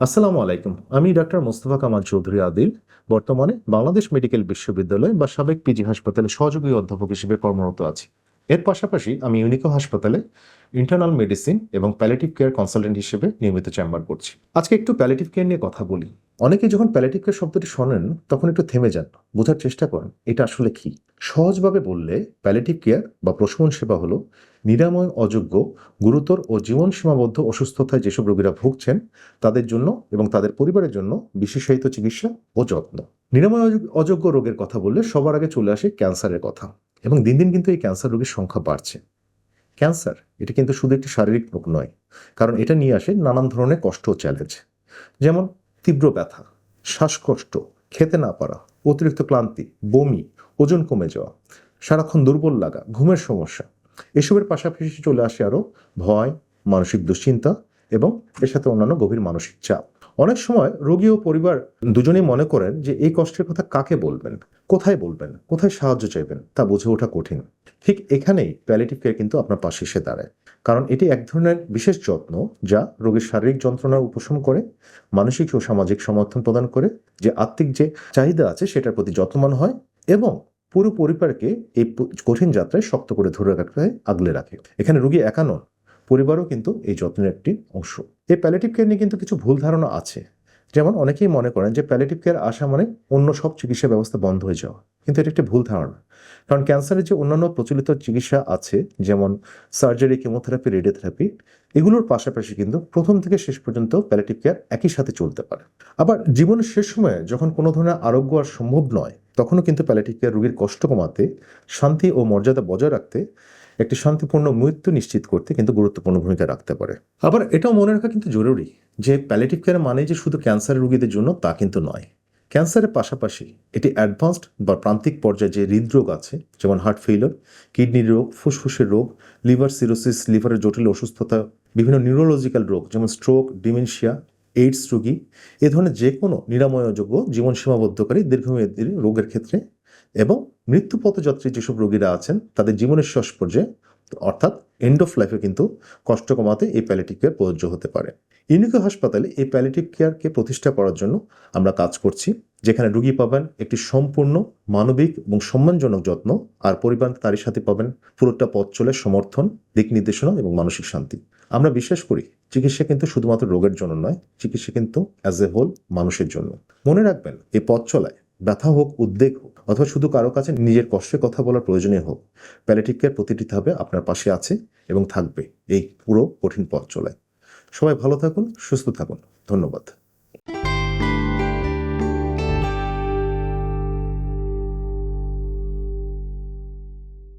আসসালামু আলাইকুম। আমি ডাক্তার মোস্তফা কামাল চৌধুরী আদিল। বর্তমানে বাংলাদেশ মেডিকেল বিশ্ববিদ্যালয় বা সাবেক পিজি হাসপাতালে সহযোগী অধ্যাপক হিসেবে কর্মরত আছি। এর পাশাপাশি আমি ইউনিকো হাসপাতালে ইন্টারনাল মেডিসিন এবং প্যালিয়েটিভ কেয়ার কনসালটেন্ট হিসেবে নিয়মিত চেম্বার করছি। আজকে একটু প্যালিয়েটিভ কেয়ার নিয়ে কথা বলি। অনেকেই যখন প্যালিয়েটিভ কেয়ার শব্দটি শোনেন তখন একটু থেমে যান, বোঝার চেষ্টা করেন এটা আসলে কি। সহজভাবে বললে প্যালিয়েটিভ কেয়ার বা প্রশমন সেবা হলো নিরাময় অযোগ্য, গুরুতর ও জীবন সীমাবদ্ধ অসুস্থতায় যেসব রোগীরা ভুগছেন তাদের জন্য এবং তাদের পরিবারের জন্য বিশেষায়িত চিকিৎসা ও যত্ন। নিরাময় অযোগ্য রোগের কথা বললে সবার আগে চলে আসে ক্যান্সারের কথা, এবং দিন দিন কিন্তু এই ক্যান্সার রোগীর সংখ্যা বাড়ছে। ক্যান্সার এটা কিন্তু শুধু একটি শারীরিক রোগ নয়, কারণ এটা নিয়ে আসে নানান ধরনের কষ্ট ও চ্যালেঞ্জ, যেমন তীব্র ব্যথা, শ্বাসকষ্ট, খেতে না পারা, অতিরিক্ত ক্লান্তি, বমি, ওজন কমে যাওয়া, সারাক্ষণ দুর্বল লাগা, ঘুমের সমস্যা। এসবের পাশাপাশি চলে আসে আরও ভয়, মানসিক দুশ্চিন্তা এবং এর সাথে অন্যান্য গভীর মানসিক চাপ। অনেক সময় রোগী ও পরিবার দুজনেই মনে করেন যে এই কষ্টের কথা কাকে বলবেন, কোথায় বলবেন, কোথায় সাহায্য চাইবেন তা বুঝে ওঠা কঠিন। ঠিক এখানেই প্যালিয়েটিভ কেয়ার কিন্তু আপনার পাশে এসে দাঁড়ায়, কারণ এটি এক ধরনের বিশেষ যত্ন যা রোগীর শারীরিক যন্ত্রণার উপশম করে, মানসিক ও সামাজিক সমর্থন প্রদান করে, যে আত্মিক যে চাহিদা আছে সেটার প্রতি যত্নবান হয় এবং পুরো পরিবারকে এই কঠিন যাত্রায় শক্ত করে ধরে রাখতে আগলে রাখে। এখানে রোগী একা নন, পরিবারও কিন্তু এই যত্নের একটি অংশ। এই প্যালিয়েটিভ কেয়ার নিয়ে কিন্তু কিছু ভুল ধারণা আছে। যেমন অনেকেই মনে করেন যে প্যালিয়েটিভ কেয়ার আসা মানে অন্য সব চিকিৎসা ব্যবস্থা বন্ধ হয়ে যাওয়া, কিন্তু এটা একটি ভুল ধারণা। কারণ ক্যান্সারের যে অন্যান্য প্রচলিত চিকিৎসা আছে, যেমন সার্জারি, কেমোথেরাপি, রেডিওথেরাপি, এগুলোর পাশাপাশি কিন্তু প্রথম থেকে শেষ পর্যন্ত প্যালিয়েটিভ কেয়ার একই সাথে চলতে পারে। আবার জীবনের শেষ সময়ে যখন কোনো ধরনের আরোগ্য আর সম্ভব নয়, তখনও কিন্তু প্যালিয়েটিভ কেয়ার রোগীর কষ্ট কমাতে, শান্তি ও মর্যাদা বজায় রাখতে, একটি শান্তিপূর্ণ মৃত্যু নিশ্চিত করতে কিন্তু গুরুত্বপূর্ণ ভূমিকা রাখতে পারে। আবার এটাও মনে রাখা কিন্তু জরুরি যে প্যালিয়েটিভ কেয়ার মানে যে শুধু ক্যান্সারের রোগীদের জন্য তা কিন্তু নয়। ক্যান্সারের পাশাপাশি এটি অ্যাডভান্সড বা প্রান্তিক পর্যায়ে যে হৃদরোগ আছে, যেমন হার্ট ফেইলিওর, কিডনির রোগ, ফুসফুসের রোগ, লিভার সিরোসিস, লিভারের জটিল অসুস্থতা, বিভিন্ন নিউরোলজিক্যাল রোগ যেমন স্ট্রোক, ডিমেনশিয়া, এইডস রোগী, এ ধরনের যে কোনো নিরাময়যোগ্য জীবন সীমাবদ্ধকারী দীর্ঘমেয়াদী রোগের ক্ষেত্রে, এবং মৃত্যুপথযাত্রী যেসব রোগীরা আছেন তাদের জীবনের শেষ পর্যায়ে অর্থাৎ এন্ড অফ লাইফে কিন্তু কষ্ট কমাতে এই প্যালিয়েটিভ কেয়ার প্রযোজ্য হতে পারে। ইউনিকো হাসপাতালে এই প্যালিয়েটিভ কেয়ারকে প্রতিষ্ঠা করার জন্য আমরা কাজ করছি, যেখানে রোগী পাবেন একটি সম্পূর্ণ মানবিক এবং সম্মানজনক যত্ন, আর পরিবার তারই সাথে পাবেন পুরোটা পথ চলে সমর্থন, দিক নির্দেশনা এবং মানসিক শান্তি। আমরা বিশ্বাস করি চিকিৎসা কিন্তু শুধুমাত্র রোগের জন্য নয়, চিকিৎসা কিন্তু অ্যাজ এ হোল মানুষের জন্য। মনে রাখবেন, এই পথ চলায় ব্যথা হোক, উদ্বেগ হোক, অথবা শুধু কারো কাছে নিজের কষ্টের কথা বলার প্রয়োজনে হোক, প্যালিয়েটিভ কেয়ার প্রতিটি ধাপে আপনার পাশে আছে এবং থাকবে এই পুরো কঠিন পথ চলায়। সবাই ভালো থাকুন, সুস্থ থাকুন। ধন্যবাদ।